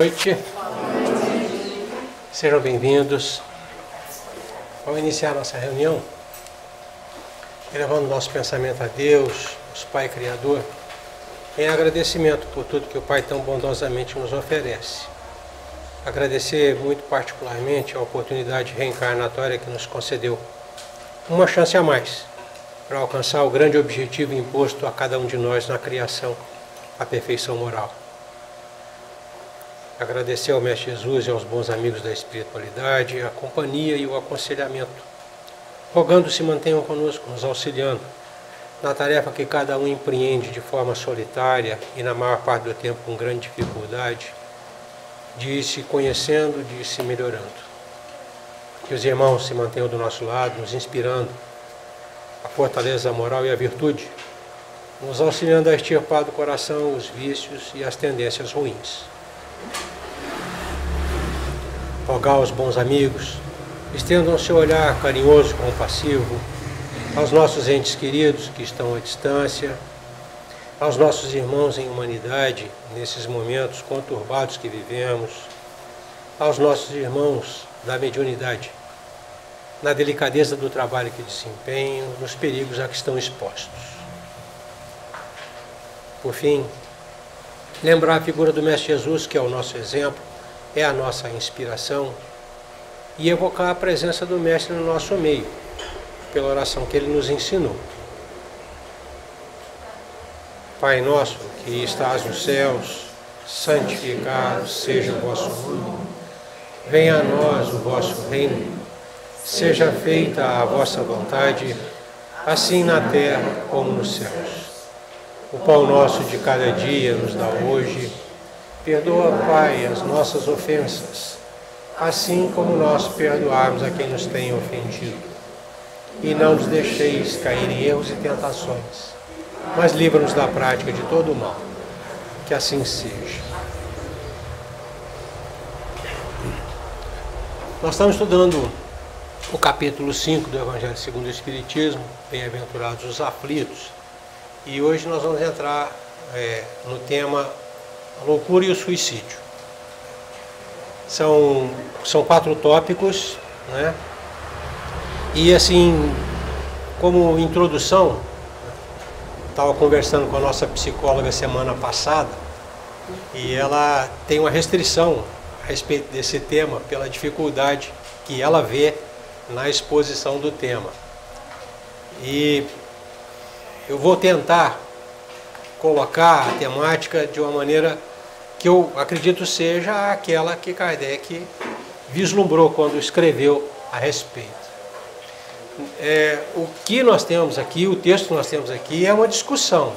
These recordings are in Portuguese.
Boa noite. Sejam bem-vindos. Vamos iniciar nossa reunião elevando nosso pensamento a Deus, nosso Pai Criador, em agradecimento por tudo que o Pai tão bondosamente nos oferece. Agradecer muito particularmente a oportunidade reencarnatória que nos concedeu uma chance a mais para alcançar o grande objetivo imposto a cada um de nós na criação, a perfeição moral. Agradecer ao Mestre Jesus e aos bons amigos da espiritualidade, a companhia e o aconselhamento, rogando se mantenham conosco, nos auxiliando na tarefa que cada um empreende de forma solitária e na maior parte do tempo com grande dificuldade, de ir se conhecendo, de ir se melhorando. Que os irmãos se mantenham do nosso lado, nos inspirando a fortaleza, a moral e a virtude, nos auxiliando a extirpar do coração os vícios e as tendências ruins. Rogar aos bons amigos, estendam seu olhar carinhoso e compassivo aos nossos entes queridos que estão à distância, aos nossos irmãos em humanidade, nesses momentos conturbados que vivemos, aos nossos irmãos da mediunidade, na delicadeza do trabalho que desempenham, nos perigos a que estão expostos. Por fim, lembrar a figura do Mestre Jesus, que é o nosso exemplo, é a nossa inspiração, e evocar a presença do Mestre no nosso meio, pela oração que ele nos ensinou. Pai nosso, que estás nos céus, santificado seja o vosso nome. Venha a nós o vosso reino. Seja feita a vossa vontade, assim na terra como nos céus. O pão nosso de cada dia nos dá hoje. Perdoa, Pai, as nossas ofensas, assim como nós perdoarmos a quem nos tem ofendido. E não nos deixeis cair em erros e tentações, mas livra-nos da prática de todo o mal. Que assim seja. Nós estamos estudando o capítulo 5 do Evangelho segundo o Espiritismo, Bem-aventurados os aflitos, e hoje nós vamos entrar no tema a loucura e o suicídio. São 4 tópicos, né? E assim, como introdução, estava conversando com a nossa psicóloga semana passada, e ela tem uma restrição a respeito desse tema, pela dificuldade que ela vê na exposição do tema. E eu vou tentar colocar a temática de uma maneira que eu acredito seja aquela que Kardec vislumbrou quando escreveu a respeito. O que nós temos aqui, o texto que nós temos aqui é uma discussão,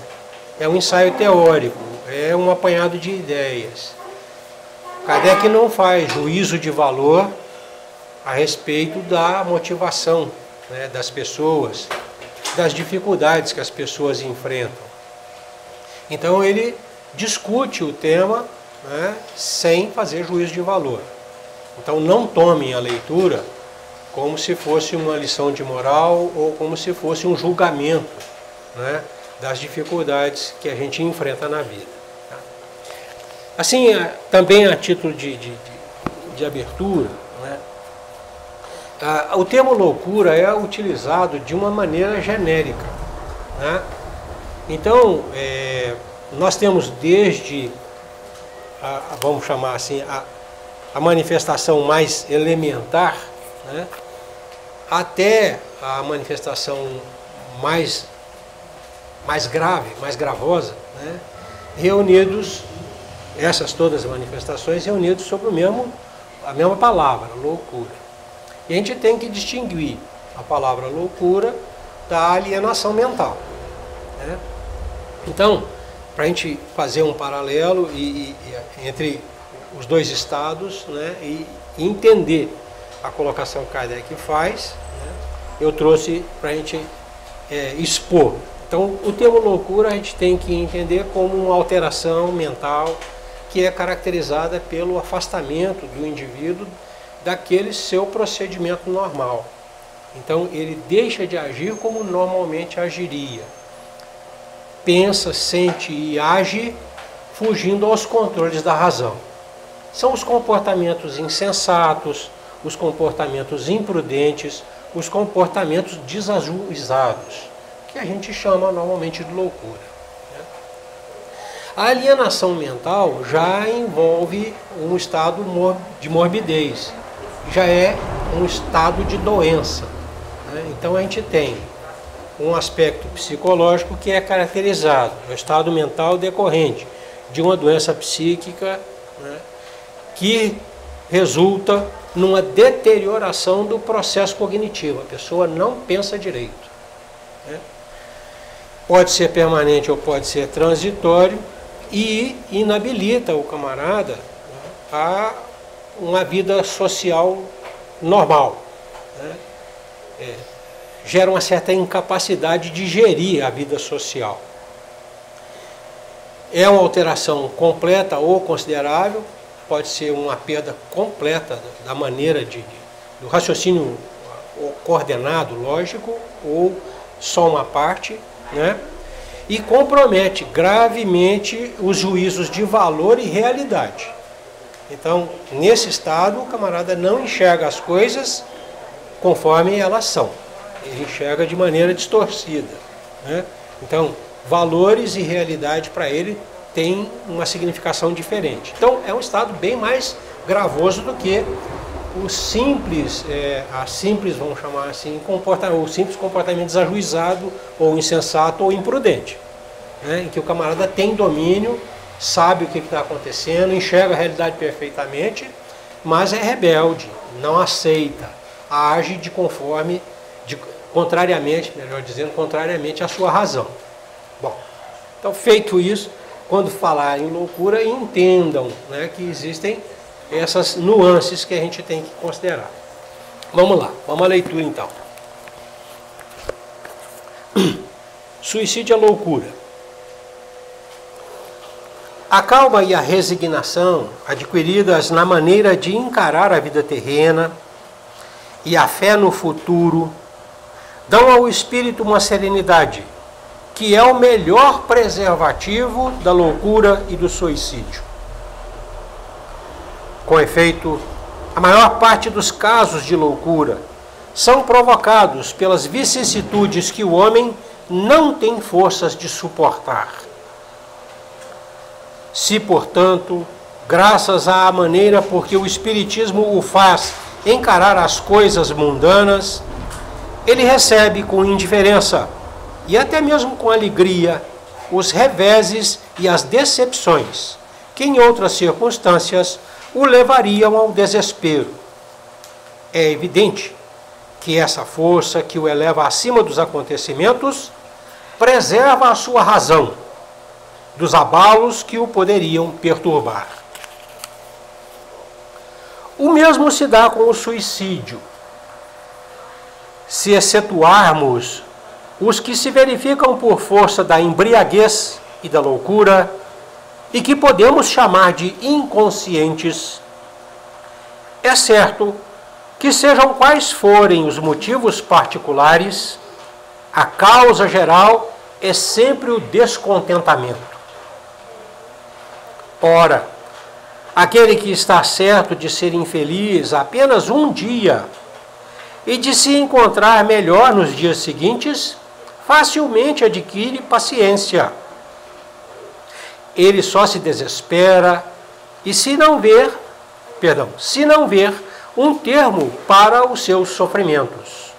é um ensaio teórico, é um apanhado de ideias. Kardec não faz juízo de valor a respeito da motivação, né, das pessoas, das dificuldades que as pessoas enfrentam. Então ele discute o tema, né, sem fazer juízo de valor. Então não tomem a leitura como se fosse uma lição de moral ou como se fosse um julgamento, né, das dificuldades que a gente enfrenta na vida. Assim, também a título de abertura, né, o termo loucura é utilizado de uma maneira genérica, né? Então, nós temos desde, vamos chamar assim, a manifestação mais elementar, né, até a manifestação mais grave, mais gravosa, né, reunidos, essas todas as manifestações reunidas sobre a mesma palavra, loucura. E a gente tem que distinguir a palavra loucura da alienação mental, né? Então, para a gente fazer um paralelo entre os dois estados, né, e entender a colocação que Kardec faz, né, eu trouxe para a gente expor. Então, o termo loucura a gente tem que entender como uma alteração mental que é caracterizada pelo afastamento do indivíduo daquele seu procedimento normal. Então, ele deixa de agir como normalmente agiria. Pensa, sente e age fugindo aos controles da razão. são os comportamentos insensatos, os comportamentos imprudentes, os comportamentos desajuizados, que a gente chama normalmente de loucura. A alienação mental já envolve um estado de morbidez, já é um estado de doença. Então a gente tem um aspecto psicológico que é caracterizado, é o estado mental decorrente de uma doença psíquica, que resulta numa deterioração do processo cognitivo. A pessoa não pensa direito. Pode ser permanente ou pode ser transitório e inabilita o camarada a uma vida social normal. Gera uma certa incapacidade de gerir a vida social. É uma alteração completa ou considerável, pode ser uma perda completa da maneira do raciocínio coordenado, lógico, ou só uma parte, e compromete gravemente os juízos de valor e realidade. Então, nesse estado, o camarada não enxerga as coisas conforme elas são. Ele enxerga de maneira distorcida. Então, valores e realidade para ele tem uma significação diferente. Então, é um estado bem mais gravoso do que o simples, vamos chamar assim, o simples comportamento desajuizado, ou insensato, ou imprudente. Em que o camarada tem domínio, sabe o que está acontecendo, enxerga a realidade perfeitamente, mas é rebelde, não aceita, age contrariamente, melhor dizendo, contrariamente à sua razão. Bom, então feito isso, quando falar em loucura, entendam que existem essas nuances que a gente tem que considerar. Vamos lá, vamos à leitura então. Suicídio é loucura. A calma e a resignação, adquiridas na maneira de encarar a vida terrena, e a fé no futuro, dão ao espírito uma serenidade, que é o melhor preservativo da loucura e do suicídio. Com efeito, a maior parte dos casos de loucura são provocados pelas vicissitudes que o homem não tem forças de suportar. Se, portanto, graças à maneira por que o Espiritismo o faz encarar as coisas mundanas, ele recebe com indiferença e até mesmo com alegria os reveses e as decepções que em outras circunstâncias o levariam ao desespero. É evidente que essa força que o eleva acima dos acontecimentos preserva a sua razão dos abalos que o poderiam perturbar. O mesmo se dá com o suicídio. Se excetuarmos os que se verificam por força da embriaguez e da loucura, e que podemos chamar de inconscientes, é certo que, sejam quais forem os motivos particulares, a causa geral é sempre o descontentamento. Ora, aquele que está certo de ser infeliz apenas um dia e de se encontrar melhor nos dias seguintes, facilmente adquire paciência. Ele só se desespera e se não ver um termo para os seus sofrimentos.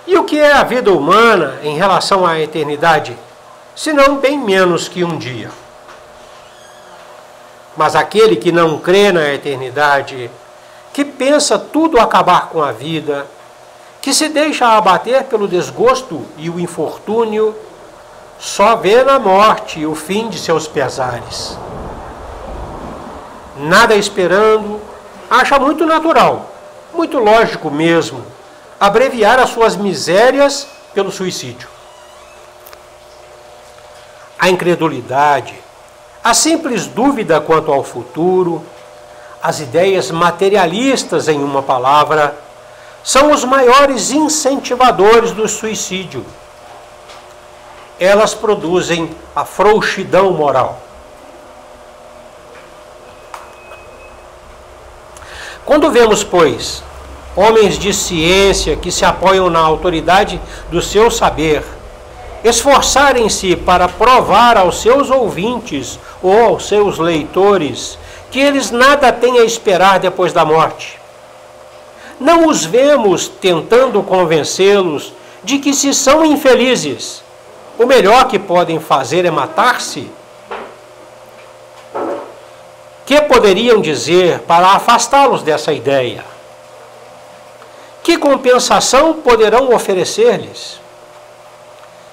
E o que é a vida humana em relação à eternidade, senão bem menos que um dia? Mas aquele que não crê na eternidade, que pensa tudo acabar com a vida, que se deixa abater pelo desgosto e o infortúnio, só vê na morte o fim de seus pesares. Nada esperando, acha muito natural, muito lógico mesmo, abreviar as suas misérias pelo suicídio. A incredulidade, a simples dúvida quanto ao futuro, as ideias materialistas, em uma palavra, são os maiores incentivadores do suicídio. Elas produzem a frouxidão moral. Quando vemos, pois, homens de ciência que se apoiam na autoridade do seu saber, esforçarem-se para provar aos seus ouvintes ou aos seus leitores que eles nada têm a esperar depois da morte, não os vemos tentando convencê-los de que, se são infelizes, o melhor que podem fazer é matar-se? Que poderiam dizer para afastá-los dessa ideia? Que compensação poderão oferecer-lhes?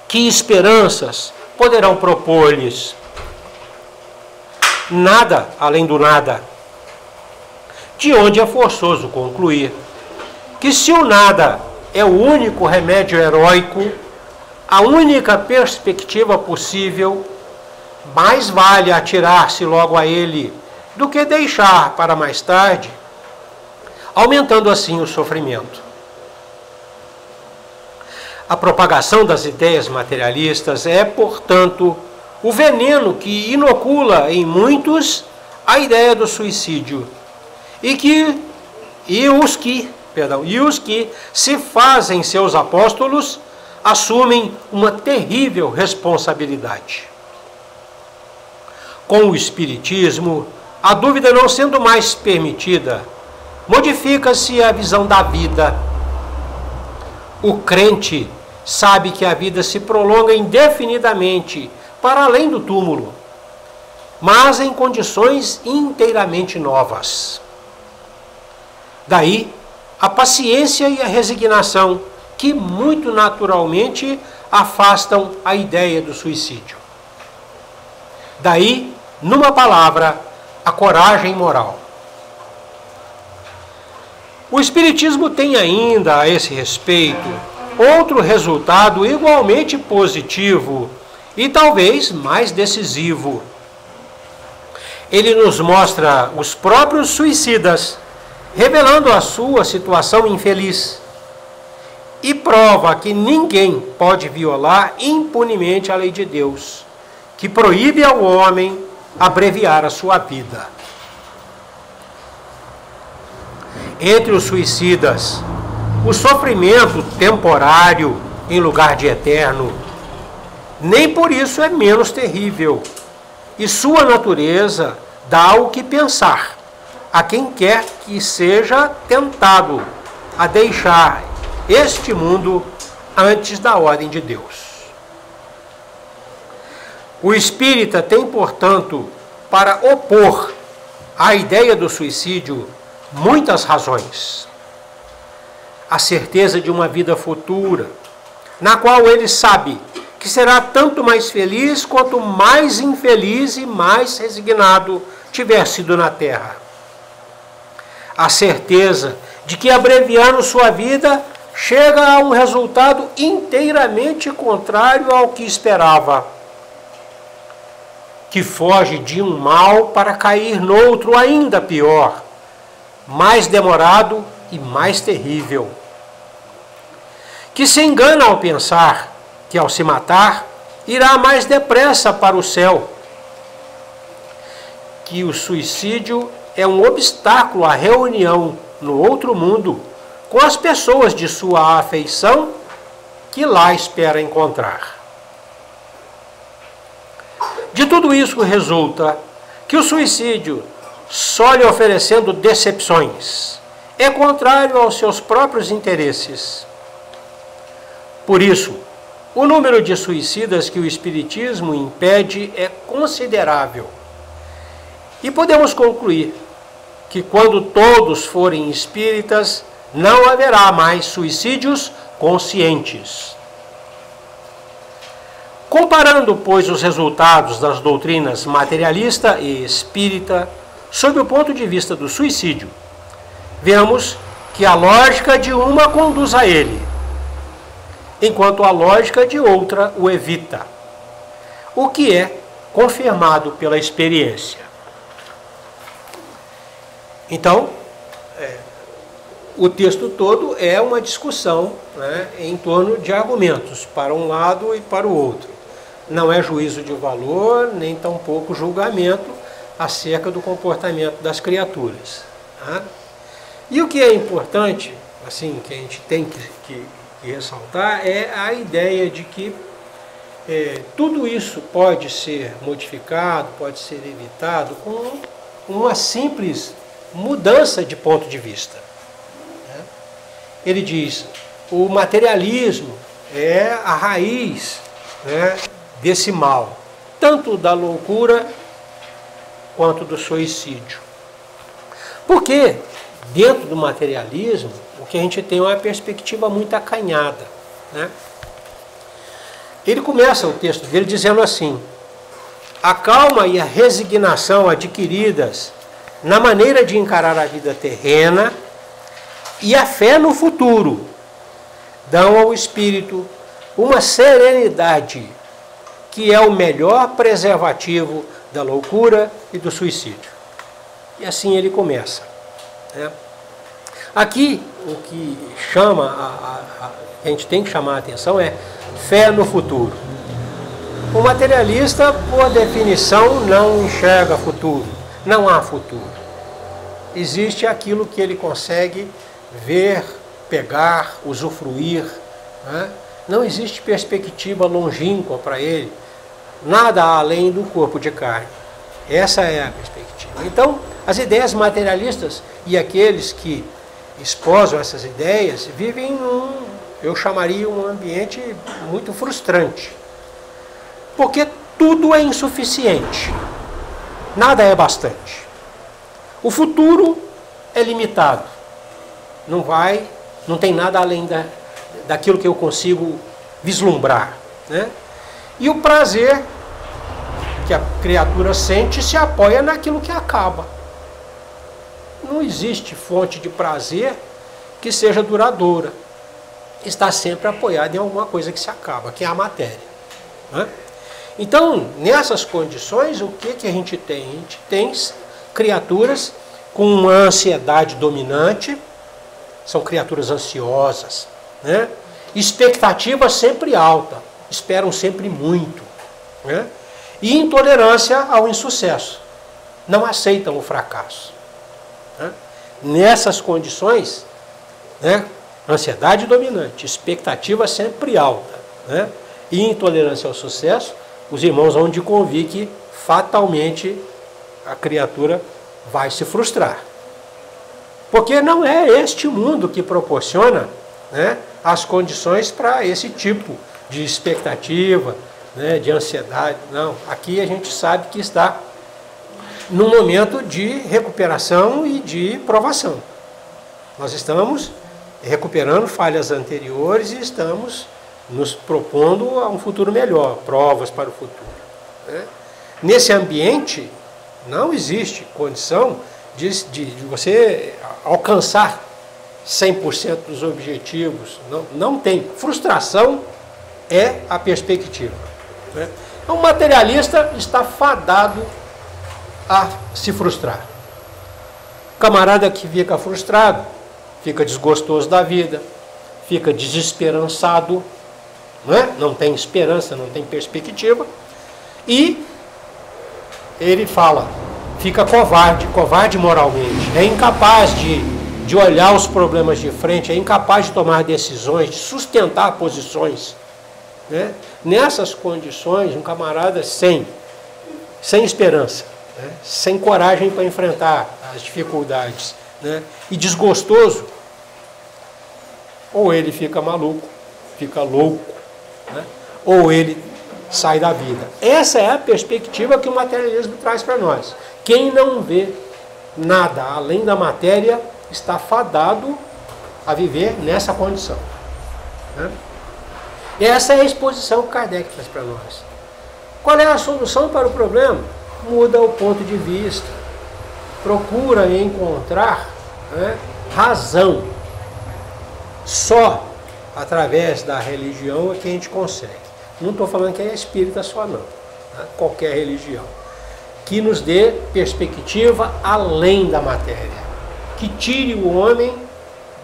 Que esperanças poderão propor-lhes? Nada além do nada. De onde é forçoso concluir que, se o nada é o único remédio heróico, a única perspectiva possível, mais vale atirar-se logo a ele do que deixar para mais tarde, aumentando assim o sofrimento. A propagação das ideias materialistas é, portanto, o veneno que inocula em muitos a ideia do suicídio e os que se fazem seus apóstolos assumem uma terrível responsabilidade. Com o Espiritismo, a dúvida não sendo mais permitida, modifica-se a visão da vida. O crente sabe que a vida se prolonga indefinidamente para além do túmulo, mas em condições inteiramente novas. Daí a paciência e a resignação, que muito naturalmente afastam a ideia do suicídio. Daí, numa palavra, a coragem moral. O Espiritismo tem ainda, a esse respeito, outro resultado igualmente positivo e talvez mais decisivo. Ele nos mostra os próprios suicidas, revelando a sua situação infeliz, e prova que ninguém pode violar impunemente a lei de Deus, que proíbe ao homem abreviar a sua vida. Entre os suicidas, o sofrimento temporário em lugar de eterno, nem por isso é menos terrível, e sua natureza dá o que pensar a quem quer que seja tentado a deixar este mundo antes da ordem de Deus. O espírita tem, portanto, para opor à ideia do suicídio muitas razões. A certeza de uma vida futura, na qual ele sabe que será tanto mais feliz quanto mais infeliz e mais resignado tiver sido na terra. A certeza de que, abreviando sua vida, chega a um resultado inteiramente contrário ao que esperava, que foge de um mal para cair noutro ainda pior, mais demorado e mais terrível, que se engana ao pensar que, ao se matar, irá mais depressa para o céu, que o suicídio é um obstáculo à reunião no outro mundo com as pessoas de sua afeição que lá espera encontrar. De tudo isso resulta que o suicídio, só lhe oferecendo decepções, é contrário aos seus próprios interesses. Por isso, o número de suicidas que o Espiritismo impede é considerável. E podemos concluir que, quando todos forem espíritas, não haverá mais suicídios conscientes. Comparando, pois, os resultados das doutrinas materialista e espírita sob o ponto de vista do suicídio, vemos que a lógica de uma conduz a ele, enquanto a lógica de outra o evita, o que é confirmado pela experiência. Então, o texto todo é uma discussão, né, em torno de argumentos para um lado e para o outro. Não é juízo de valor, nem tampouco julgamento acerca do comportamento das criaturas. Tá? E o que é importante, assim, que a gente tem que ressaltar, é a ideia de que tudo isso pode ser modificado, pode ser evitado com uma simples mudança de ponto de vista. Ele diz, o materialismo é a raiz, né, desse mal, tanto da loucura quanto do suicídio. Porque dentro do materialismo, o que a gente tem é uma perspectiva muito acanhada, né? Ele começa o texto dele dizendo assim: a calma e a resignação adquiridas na maneira de encarar a vida terrena e a fé no futuro dão ao espírito uma serenidade que é o melhor preservativo da loucura e do suicídio. E assim ele começa, né? Aqui, o que a gente tem que chamar a atenção é fé no futuro. O materialista, por definição, não enxerga futuro. Não há futuro. Existe aquilo que ele consegue ver, pegar, usufruir, né? Não existe perspectiva longínqua para ele. Nada além do corpo de carne. Essa é a perspectiva. Então, as ideias materialistas e aqueles que esposam essas ideias vivem eu chamaria um ambiente muito frustrante. Porque tudo é insuficiente. Nada é bastante. O futuro é limitado. Não tem nada além daquilo que eu consigo vislumbrar, né? E o prazer que a criatura sente se apoia naquilo que acaba. Não existe fonte de prazer que seja duradoura. Está sempre apoiada em alguma coisa que se acaba, que é a matéria, né? Então, nessas condições, o que a gente tem? A gente tem criaturas com uma ansiedade dominante, são criaturas ansiosas, né? Expectativa sempre alta, esperam sempre muito, né? E intolerância ao insucesso, não aceitam o fracasso, né? Nessas condições, né, ansiedade dominante, expectativa sempre alta, né, e intolerância ao sucesso, os irmãos vão de convir que fatalmente a criatura vai se frustrar. Porque não é este mundo que proporciona, né, as condições para esse tipo de expectativa, né, de ansiedade. Não, aqui a gente sabe que está num momento de recuperação e de provação. Nós estamos recuperando falhas anteriores e estamos nos propondo a um futuro melhor, provas para o futuro, né? Nesse ambiente não existe condição de você alcançar 100% dos objetivos, não tem. Frustração é a perspectiva, né? Então, o materialista está fadado a se frustrar. O camarada que fica frustrado, fica desgostoso da vida, fica desesperançado, não tem esperança, não tem perspectiva, e ele fica covarde moralmente, é incapaz de olhar os problemas de frente, é incapaz de tomar decisões, de sustentar posições, né? Nessas condições, um camarada sem esperança, né, sem coragem para enfrentar as dificuldades, né, e desgostoso, ou ele fica maluco, fica louco, né, ou ele sai da vida. Essa é a perspectiva que o materialismo traz para nós. Quem não vê nada além da matéria está fadado a viver nessa condição, né? Essa é a exposição que Kardec traz para nós. Qual é a solução para o problema? Muda o ponto de vista, procura encontrar, né, razão. Só através da religião é que a gente consegue. Não estou falando que é espírita só não, né? Qualquer religião que nos dê perspectiva além da matéria, que tire o homem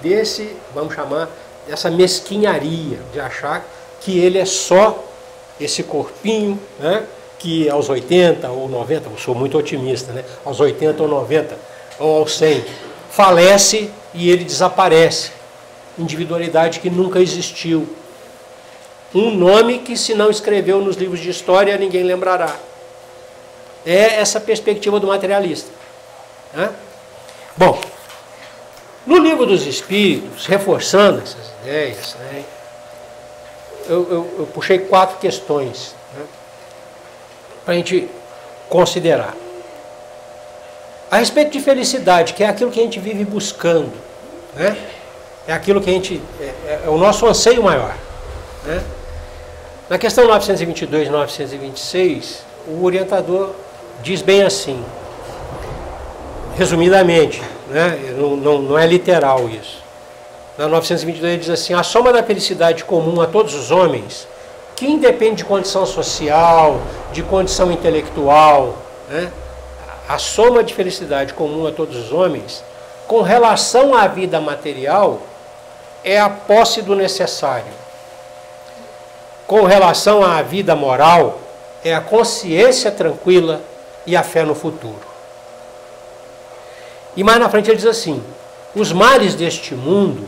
dessa mesquinharia de achar que ele é só esse corpinho, né, que aos 80 ou 90, eu sou muito otimista, né, aos 80 ou 90 ou aos 100, falece e ele desaparece. Individualidade que nunca existiu. Um nome que, se não escreveu nos livros de história, ninguém lembrará. É essa perspectiva do materialista. Né? Bom, no Livro dos Espíritos, reforçando essas ideias, né, eu puxei 4 questões, né, para a gente considerar. A respeito de felicidade, que é aquilo que a gente vive buscando, né? É aquilo que a gente... é o nosso anseio maior. Né? Na questão 922 e 926, o orientador diz bem assim, resumidamente, né? Não é literal isso. Na 922 ele diz assim: a soma da felicidade comum a todos os homens, que independe de condição social, de condição intelectual, né? A soma de felicidade comum a todos os homens, com relação à vida material, é a posse do necessário. Com relação à vida moral, é a consciência tranquila e a fé no futuro. E mais na frente ele diz assim: os males deste mundo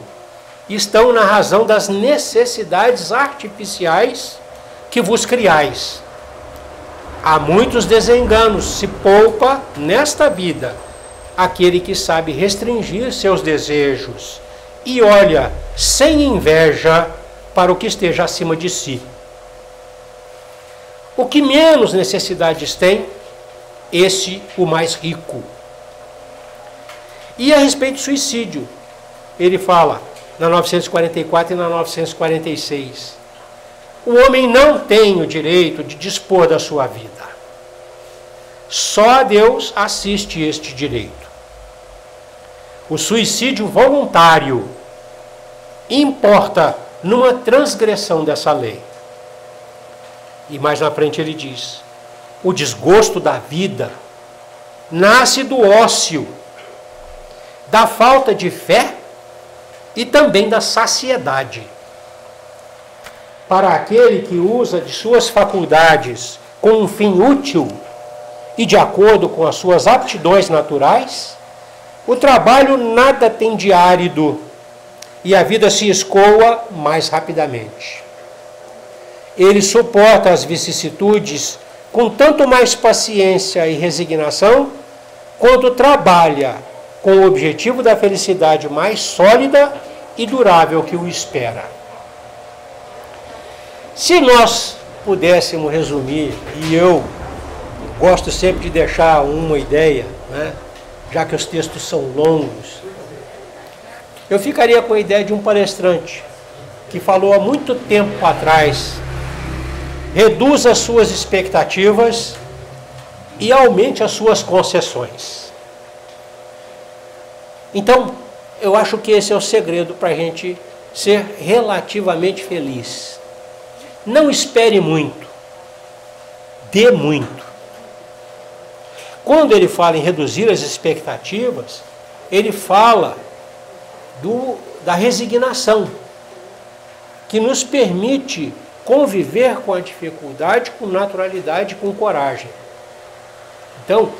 estão na razão das necessidades artificiais que vos criais. Há muitos desenganos, se poupa nesta vida aquele que sabe restringir seus desejos e olha sem inveja para o que esteja acima de si. O que menos necessidades tem, esse o mais rico. E a respeito do suicídio, ele fala na 944 e na 946. O homem não tem o direito de dispor da sua vida. Só Deus assiste este direito. O suicídio voluntário importa numa transgressão dessa lei. E mais na frente ele diz: o desgosto da vida nasce do ócio, da falta de fé e também da saciedade. Para aquele que usa de suas faculdades com um fim útil e de acordo com as suas aptidões naturais, o trabalho nada tem de árido e a vida se escoa mais rapidamente. Ele suporta as vicissitudes com tanto mais paciência e resignação, quanto trabalha com o objetivo da felicidade mais sólida e durável que o espera. Se nós pudéssemos resumir, e eu gosto sempre de deixar uma ideia, né, já que os textos são longos, eu ficaria com a ideia de um palestrante que falou há muito tempo atrás: reduza as suas expectativas e aumente as suas concessões. Então, eu acho que esse é o segredo para a gente ser relativamente feliz. Não espere muito, dê muito. Quando ele fala em reduzir as expectativas, ele fala da resignação, que nos permite conviver com a dificuldade com naturalidade e com coragem. Então,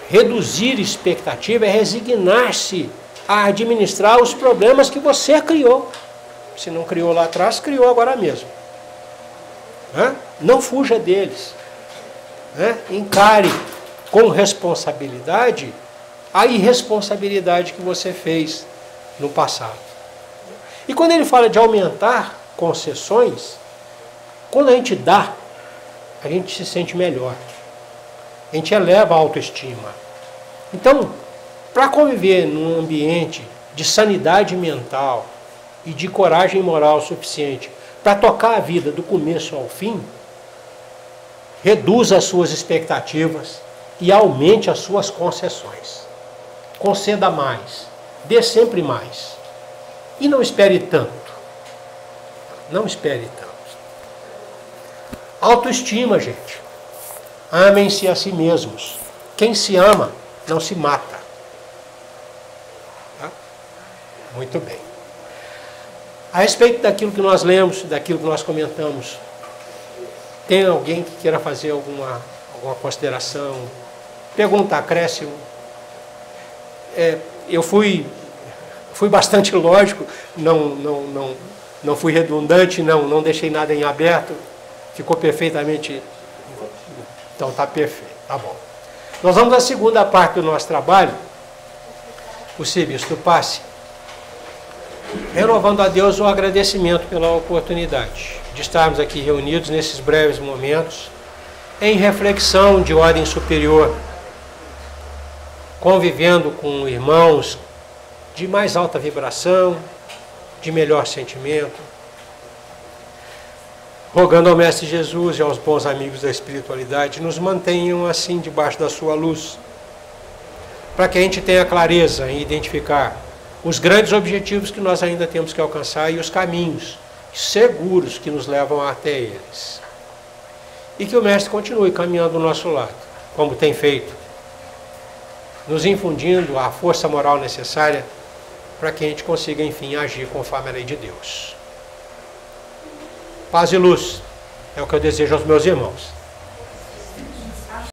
reduzir expectativa é resignar-se a administrar os problemas que você criou. Se não criou lá atrás, criou agora mesmo. Não fuja deles. Encare com responsabilidade a irresponsabilidade que você fez no passado. E quando ele fala de aumentar concessões, quando a gente dá, a gente se sente melhor. A gente eleva a autoestima. Então, para conviver num ambiente de sanidade mental e de coragem moral suficiente para tocar a vida do começo ao fim, reduza as suas expectativas e aumente as suas concessões. Conceda mais, dê sempre mais. E não espere tanto. Não espere tanto. Autoestima, gente. Amem-se a si mesmos. Quem se ama não se mata. Tá? Muito bem. A respeito daquilo que nós lemos, daquilo que nós comentamos, tem alguém que queira fazer alguma consideração? Pergunta, acréscimo? Eu fui Fui bastante lógico, não fui redundante, não deixei nada em aberto. Ficou perfeitamente... Então está perfeito, tá bom. Nós vamos à segunda parte do nosso trabalho, o serviço do passe, renovando a Deus o agradecimento pela oportunidade de estarmos aqui reunidos nesses breves momentos, em reflexão de ordem superior, convivendo com irmãos de mais alta vibração, de melhor sentimento, rogando ao Mestre Jesus e aos bons amigos da espiritualidade, nos mantenham assim debaixo da sua luz, para que a gente tenha clareza em identificar os grandes objetivos que nós ainda temos que alcançar e os caminhos seguros que nos levam até eles. E que o Mestre continue caminhando do nosso lado, como tem feito, nos infundindo a força moral necessária para que a gente consiga, enfim, agir conforme a lei de Deus. Paz e luz é o que eu desejo aos meus irmãos.